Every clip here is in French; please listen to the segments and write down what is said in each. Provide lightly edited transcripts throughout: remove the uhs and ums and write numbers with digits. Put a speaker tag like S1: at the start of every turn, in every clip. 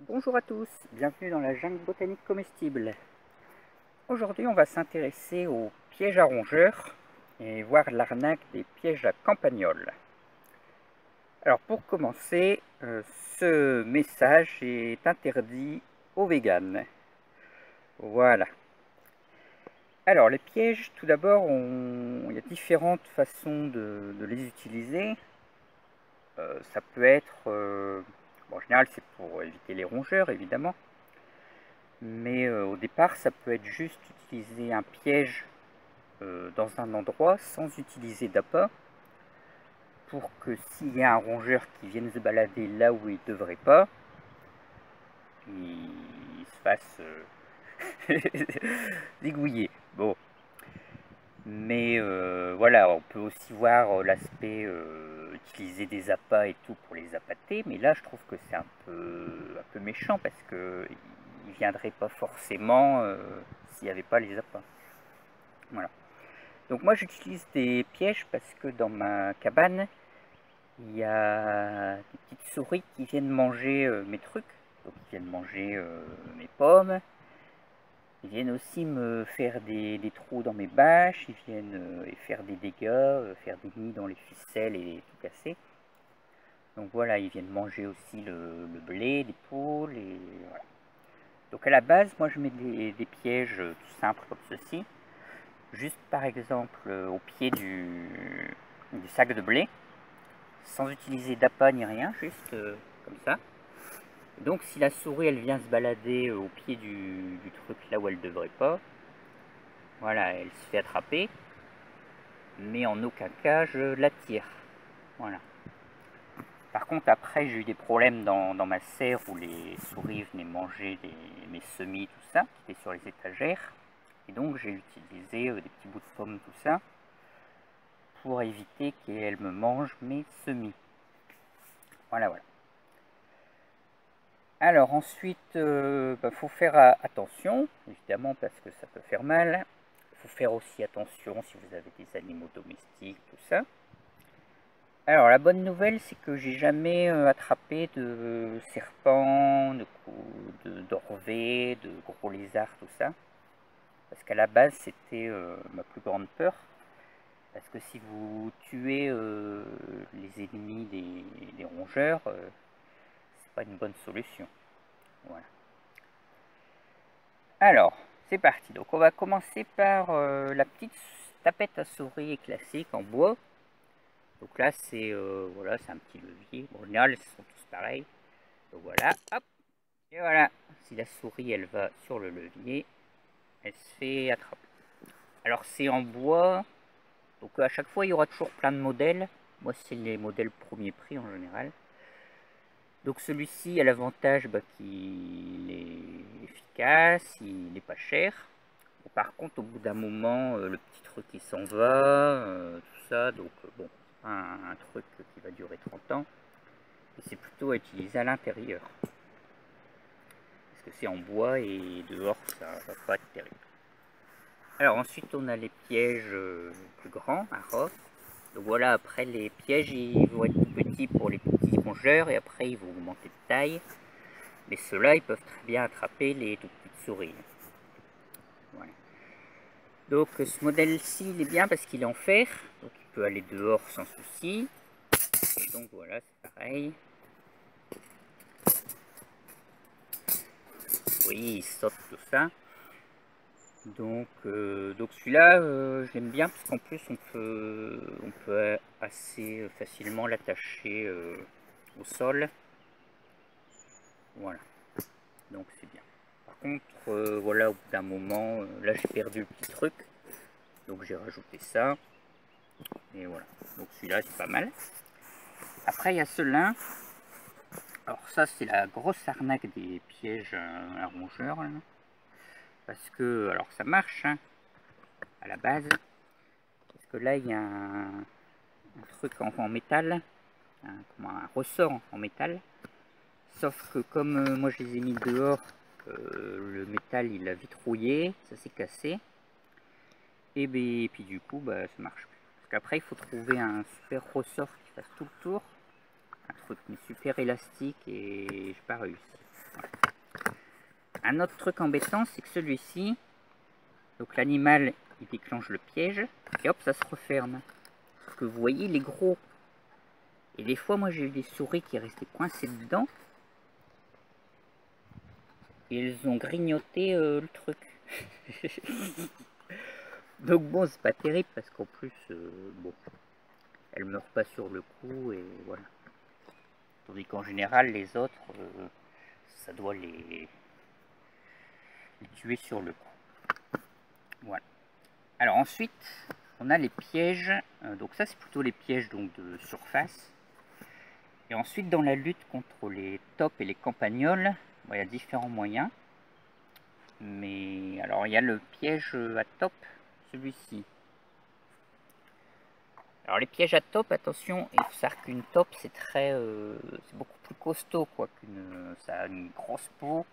S1: Bonjour à tous, bienvenue dans la jungle botanique comestible. Aujourd'hui on va s'intéresser aux pièges à rongeurs et voir l'arnaque des pièges à campagnols. Alors pour commencer, ce message est interdit aux véganes. Voilà. Alors les pièges, tout d'abord, il y a différentes façons de les utiliser. Ça peut être, en général c'est pour éviter les rongeurs évidemment. Mais au départ, ça peut être juste utiliser un piège dans un endroit sans utiliser d'appât pour que s'il y a un rongeur qui vienne se balader là où il ne devrait pas, il se fasse zigouiller. Bon. Mais voilà, on peut aussi voir l'aspect utiliser des appâts et tout pour les appâter, mais là je trouve que c'est un peu méchant parce que il viendrait pas forcément s'il n'y avait pas les appâts. Voilà. Donc moi j'utilise des pièges parce que dans ma cabane, il y a des petites souris qui viennent manger mes trucs. Donc ils viennent manger mes pommes. Ils viennent aussi me faire des trous dans mes bâches. Ils viennent faire des dégâts, faire des nids dans les ficelles et tout casser. Donc voilà, ils viennent manger aussi le blé, les poules. Et voilà. Donc à la base, moi je mets des pièges tout simples comme ceci. Juste par exemple au pied du sac de blé, sans utiliser d'appât ni rien, juste comme ça. Donc si la souris elle vient se balader au pied du truc là où elle devrait pas, voilà, elle se fait attraper, mais en aucun cas je la tire. Voilà. Par contre après j'ai eu des problèmes dans ma serre où les souris venaient manger mes semis, tout ça, qui étaient sur les étagères. Et donc j'ai utilisé des petits bouts de pommes, tout ça, pour éviter qu'elle me mange mes semis. Voilà, voilà. Alors ensuite, faut faire attention, évidemment, parce que ça peut faire mal. Il faut faire aussi attention si vous avez des animaux domestiques, tout ça. Alors la bonne nouvelle, c'est que j'ai jamais attrapé de serpents, d'orvets, de gros lézards, tout ça. Parce qu'à la base, c'était ma plus grande peur. Parce que si vous tuez les ennemis des rongeurs, c'est pas une bonne solution. Voilà. Alors, c'est parti. Donc on va commencer par la petite tapette à souris classique en bois. Donc là, c'est voilà, c'est un petit levier. Bon, en général, ils sont tous pareils. Donc voilà, hop, et voilà. Si la souris, elle va sur le levier, elle se fait attraper. Alors c'est en bois. Donc à chaque fois, il y aura toujours plein de modèles. Moi, c'est les modèles premier prix en général. Donc celui-ci a l'avantage qu'il est efficace, il n'est pas cher. Bon, par contre, au bout d'un moment, le petit truc il s'en va, tout ça. Donc bon, un truc qui va durer 30 ans. Et c'est plutôt à utiliser à l'intérieur. Parce que c'est en bois et dehors, ça va pas être terrible. Alors ensuite, on a les pièges plus grands, à roche. Donc voilà, après les pièges, ils vont être tout petits pour les petits rongeurs et après ils vont augmenter de taille. Mais ceux-là, ils peuvent très bien attraper les toutes petites souris. Voilà. Donc ce modèle-ci, il est bien parce qu'il est en fer. Donc il peut aller dehors sans souci. Et donc voilà, c'est pareil. Oui, il saute tout ça. Donc celui-là, j'aime bien parce qu'en plus on peut assez facilement l'attacher au sol. Voilà, donc c'est bien. Par contre, voilà, au bout d'un moment, là j'ai perdu le petit truc, donc j'ai rajouté ça. Et voilà, donc celui-là c'est pas mal. Après il y a ceux-là. Alors ça c'est la grosse arnaque des pièges à rongeurs. Là. Parce que, alors ça marche hein, à la base. Parce que là il y a un truc en métal, un ressort en métal. Sauf que comme moi je les ai mis dehors, le métal il a vite rouillé, ça s'est cassé. Et puis du coup ça marche plus. Parce qu'après il faut trouver un super ressort qui fasse tout le tour. Un truc mais super élastique et j'ai pas réussi. Voilà. un autre truc embêtant, c'est que celui-ci, donc l'animal, il déclenche le piège, et hop, ça se referme. Parce que vous voyez, il est gros. Et des fois, moi, j'ai eu des souris qui restaient coincées dedans. Et elles ont grignoté le truc. Donc bon, c'est pas terrible, parce qu'en plus, bon, elles meurent pas sur le coup, et voilà. Tandis qu'en général, les autres, ça doit les tuer sur le coup. Voilà. Alors ensuite, on a les pièges. Donc ça, c'est plutôt les pièges donc, de surface. Et ensuite, dans la lutte contre les tops et les campagnols, bon, il y a différents moyens. Mais alors, il y a le piège à top, celui-ci. Alors les pièges à top, attention, il faut savoir qu'une top c'est c'est beaucoup plus costaud quoi ça a une grosse peau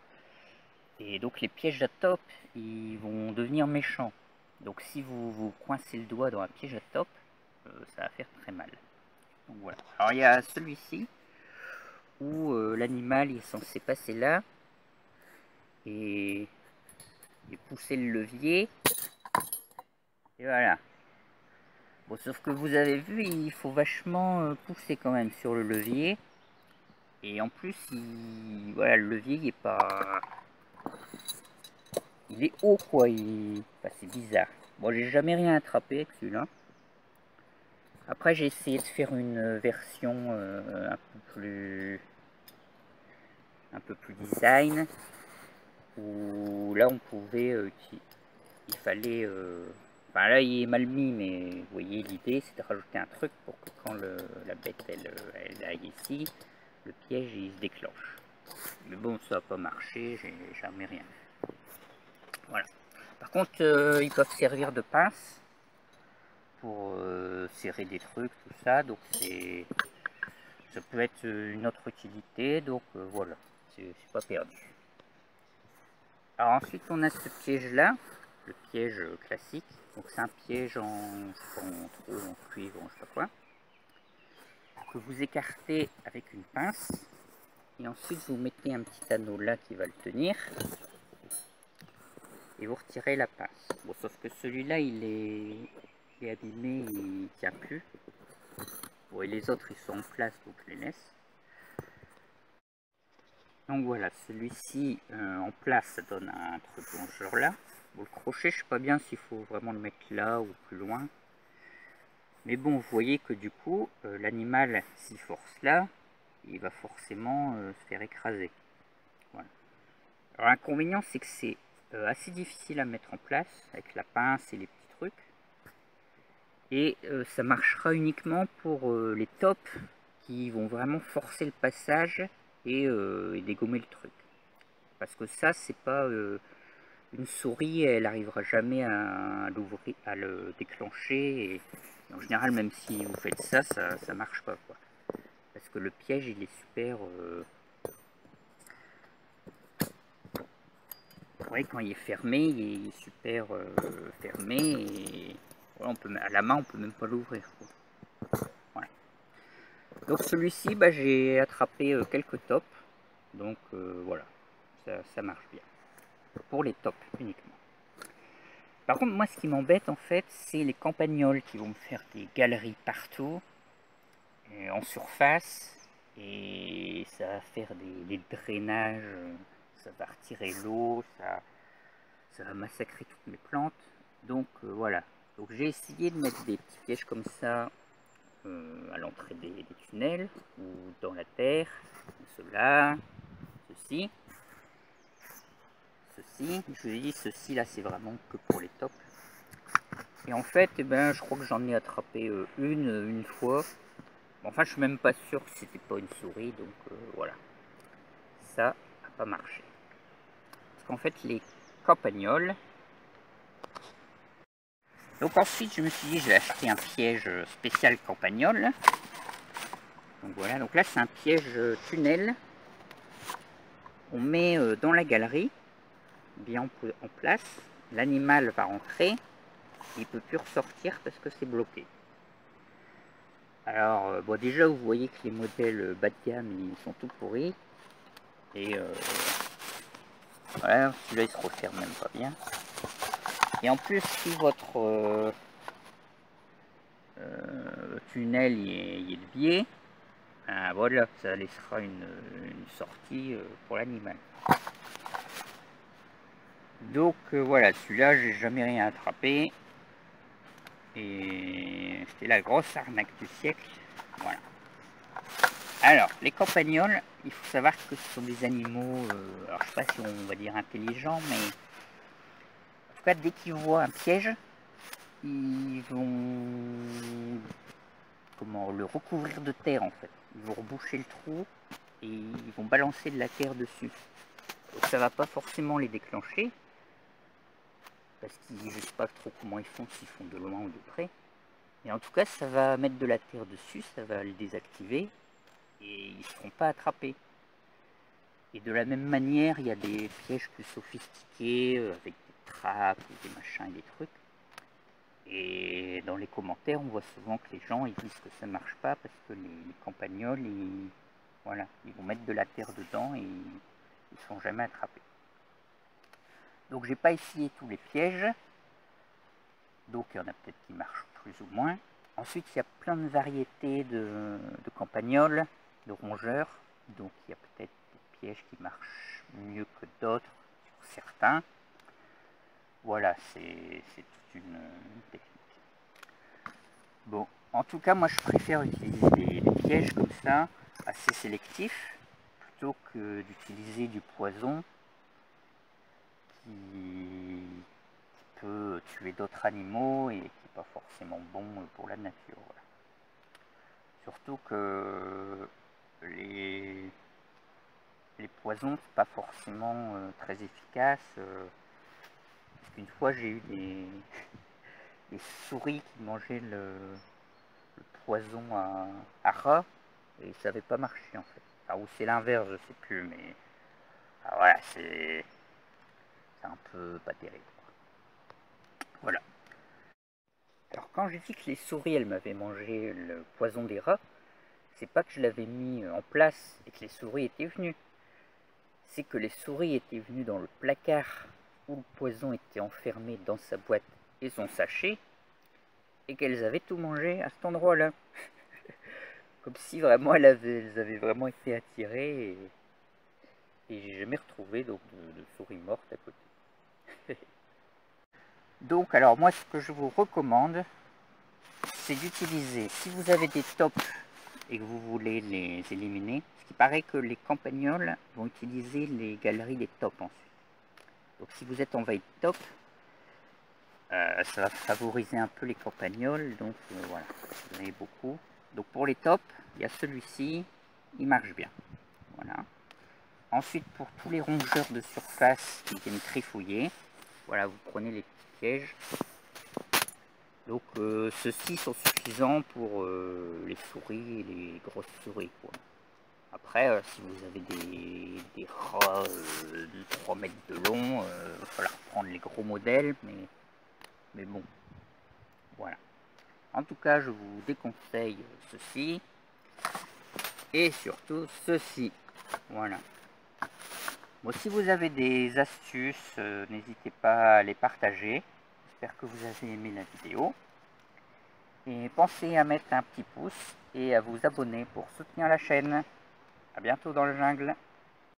S1: et donc les pièges à top ils vont devenir méchants. Donc si vous coincez le doigt dans un piège à top, ça va faire très mal. Donc voilà. Alors il y a celui-ci où l'animal est censé passer là et pousser le levier et voilà. Bon, sauf que vous avez vu, il faut vachement pousser quand même sur le levier. Et en plus, voilà, le levier il est pas... Il est haut quoi, enfin, c'est bizarre. Bon, j'ai jamais rien attrapé avec celui-là. Après, j'ai essayé de faire une version un peu plus design. Où là, on pouvait... il fallait... Enfin là, il est mal mis, mais vous voyez, l'idée, c'est de rajouter un truc pour que quand la bête, elle aille ici, le piège, il se déclenche. Mais bon, ça n'a pas marché, j'ai jamais rien vu. Voilà. Par contre, ils peuvent servir de pince pour serrer des trucs, tout ça. Donc ça peut être une autre utilité. Donc voilà, c'est pas perdu. Alors ensuite, on a ce piège-là, le piège classique. Donc c'est un piège en trou, en cuivre, je sais pas quoi, que vous écartez avec une pince. Et ensuite, vous mettez un petit anneau là qui va le tenir. Et vous retirez la pince. Bon, sauf que celui-là, il est abîmé, il tient plus. Bon, et les autres, ils sont en place, donc je les laisse. Donc voilà, celui-ci en place, ça donne un truc dans ce genre-là. Bon, le crochet, je sais pas bien s'il faut vraiment le mettre là ou plus loin. Mais bon, vous voyez que du coup, l'animal, s'il force là, il va forcément se faire écraser. Voilà. Alors l'inconvénient, c'est que c'est assez difficile à mettre en place avec la pince et les petits trucs. Et ça marchera uniquement pour les tops qui vont vraiment forcer le passage et dégommer le truc. Parce que ça, c'est pas une souris, elle n'arrivera jamais à l'ouvrir, à le déclencher. Et en général, même si vous faites ça, ça marche pas quoi. Parce que le piège, il est super. Ouais, quand il est fermé, il est super fermé et voilà, on peut, à la main, on peut même pas l'ouvrir. Voilà. Donc celui-ci, bah, j'ai attrapé quelques tops. Donc voilà, ça marche bien. Pour les tops uniquement. Par contre, moi, ce qui m'embête, en fait, c'est les campagnols qui vont me faire des galeries partout, en surface, et ça va faire des drainages, ça va retirer l'eau, ça va massacrer toutes mes plantes. Donc voilà. Donc j'ai essayé de mettre des petits pièges comme ça à l'entrée des tunnels ou dans la terre. Ceux-là, ceci. Ceci, je vous ai dit, ceci là c'est vraiment que pour les tops. Et en fait, eh ben, je crois que j'en ai attrapé une fois. Enfin, je suis même pas sûr que c'était pas une souris, donc voilà. Ça n'a pas marché. Parce qu'en fait, les campagnols. Donc ensuite, je me suis dit, je vais acheter un piège spécial campagnol. Donc voilà, donc là c'est un piège tunnel. On met dans la galerie, bien en place. L'animal va rentrer. Il ne peut plus ressortir parce que c'est bloqué. Alors, bon, déjà, vous voyez que les modèles bas de gamme, ils sont tout pourris. Et Voilà, celui-là il se referme même pas bien. Et en plus, si votre tunnel il est de biais, voilà, ça laissera une sortie pour l'animal. Donc voilà, celui-là j'ai jamais rien attrapé. Et c'était la grosse arnaque du siècle. Voilà. Alors, les campagnols, il faut savoir que ce sont des animaux, alors je sais pas si on va dire intelligents, mais en tout cas dès qu'ils voient un piège, ils vont le recouvrir de terre en fait. Ils vont reboucher le trou et ils vont balancer de la terre dessus. Donc ça va pas forcément les déclencher, parce qu'ils, je sais pas trop comment ils font, s'ils font de loin ou de près. Mais en tout cas, ça va mettre de la terre dessus, ça va le désactiver et ils ne seront pas attrapés. Et de la même manière, il y a des pièges plus sophistiqués avec des trappes ou des machins et des trucs. Et dans les commentaires, on voit souvent que les gens ils disent que ça ne marche pas parce que les campagnols, voilà, ils vont mettre de la terre dedans et ils ne sont jamais attrapés. Donc j'ai pas essayé tous les pièges. Donc il y en a peut-être qui marchent plus ou moins. Ensuite, il y a plein de variétés de campagnols, de rongeurs. Donc il y a peut-être des pièges qui marchent mieux que d'autres sur certains. Voilà, c'est toute une technique. Bon, en tout cas, moi je préfère utiliser des pièges comme ça, assez sélectifs, plutôt que d'utiliser du poison qui peut tuer d'autres animaux et qui n'est pas forcément bon pour la nature. Voilà. Surtout que les poisons, c'est pas forcément très efficace. Parce qu'une fois, j'ai eu des souris qui mangeaient le poison à rat et ça n'avait pas marché en fait. Enfin, ou c'est l'inverse, je sais plus, mais voilà, c'est un peu pas terrible. Voilà. Alors quand j'ai dit que les souris, elles m'avaient mangé le poison des rats, c'est pas que je l'avais mis en place et que les souris étaient venues. C'est que les souris étaient venues dans le placard où le poison était enfermé dans sa boîte et son sachet, et qu'elles avaient tout mangé à cet endroit-là. Comme si vraiment elles avaient vraiment été attirées, et j'ai jamais retrouvé donc, de souris mortes à côté. Donc alors moi ce que je vous recommande, c'est d'utiliser, si vous avez des tops et que vous voulez les éliminer, ce qui paraît que les campagnols vont utiliser les galeries des tops ensuite. Donc si vous êtes en veille top, ça va favoriser un peu les campagnols, donc voilà, vous en avez beaucoup. Donc pour les tops, il y a celui-ci, il marche bien. Voilà. Ensuite pour tous les rongeurs de surface qui viennent trifouiller, voilà, vous prenez les petits pièges. Donc ceux-ci sont suffisants pour les souris et les grosses souris, quoi. Après, si vous avez des rats de 3 mètres de long, il va falloir prendre les gros modèles, mais bon, voilà. En tout cas, je vous déconseille ceci, et surtout ceci. Voilà. Bon, si vous avez des astuces, n'hésitez pas à les partager. J'espère que vous avez aimé la vidéo. Et pensez à mettre un petit pouce et à vous abonner pour soutenir la chaîne. A bientôt dans le jungle.